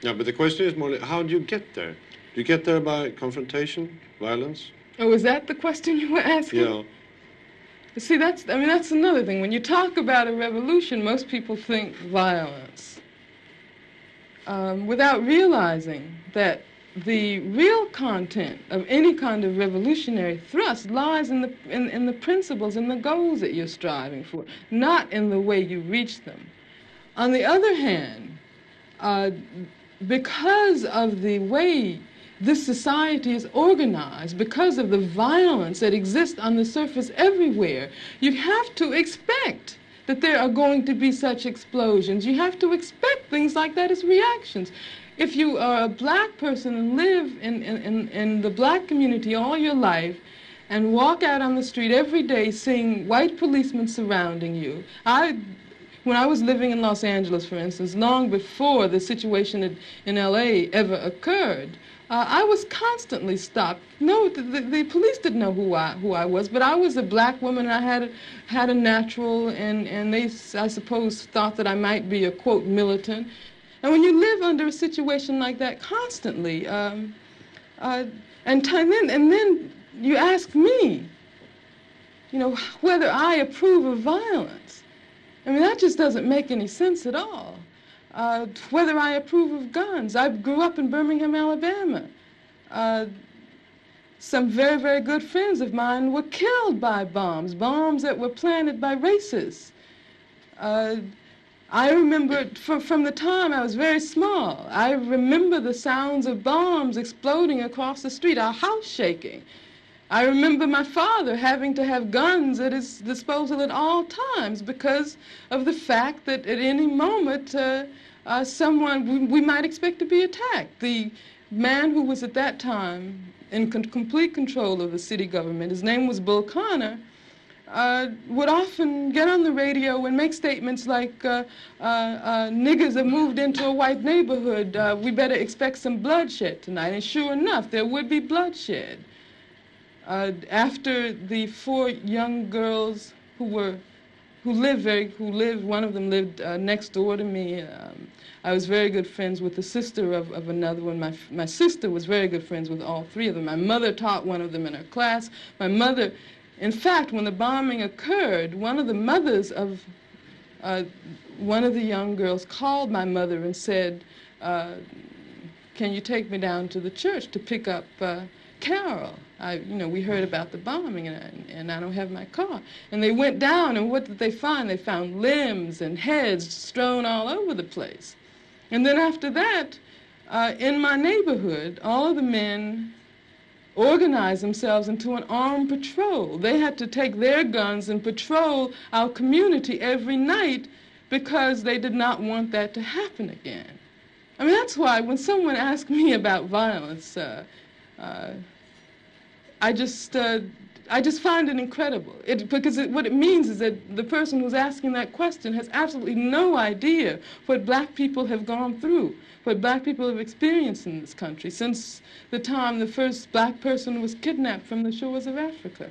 Yeah, but the question is more, how do you get there? Do you get there by confrontation, violence? Oh, is that the question you were asking? Yeah. See, that's another thing. When you talk about a revolution, most people think violence, without realizing that the real content of any kind of revolutionary thrust lies in the principles and the goals that you're striving for, not in the way you reach them. On the other hand, because of the way this society is organized, because of the violence that exists on the surface everywhere, you have to expect that there are going to be such explosions. You have to expect things like that as reactions. If you are a black person and live in the black community all your life and walk out on the street every day seeing white policemen surrounding you, when I was living in Los Angeles, for instance, long before the situation in LA ever occurred, I was constantly stopped. No, the police didn't know who I was, but I was a black woman, and I had a natural, and they, I suppose, thought that I might be a, quote, militant. And when you live under a situation like that constantly, and then you ask me, you know, whether I approve of violence. I mean, that just doesn't make any sense at all. Whether I approve of guns. I grew up in Birmingham, Alabama. Some very, very good friends of mine were killed by bombs that were planted by racists. I remember from the time I was very small, I remember the sounds of bombs exploding across the street, our house shaking. I remember my father having to have guns at his disposal at all times because of the fact that at any moment we might expect to be attacked. The man who was at that time in complete control of the city government, his name was Bull Connor, would often get on the radio and make statements like, niggers have moved into a white neighborhood, we better expect some bloodshed tonight. And sure enough, there would be bloodshed. After the 4 young girls who lived, one of them lived next door to me. I was very good friends with the sister of another one. My sister was very good friends with all 3 of them. My mother taught one of them in her class. My mother, in fact, when the bombing occurred, one of the mothers of one of the young girls called my mother and said, can you take me down to the church to pick up Carol? We heard about the bombing, and I don't have my car. And they went down, and what did they find? They found limbs and heads strewn all over the place. And then after that, in my neighborhood, all of the men organized themselves into an armed patrol. They had to take their guns and patrol our community every night because they did not want that to happen again. I mean, that's why when someone asks me about violence, I just find it incredible. Because what it means is that the person who's asking that question has absolutely no idea what black people have gone through, what black people have experienced in this country since the time the first black person was kidnapped from the shores of Africa.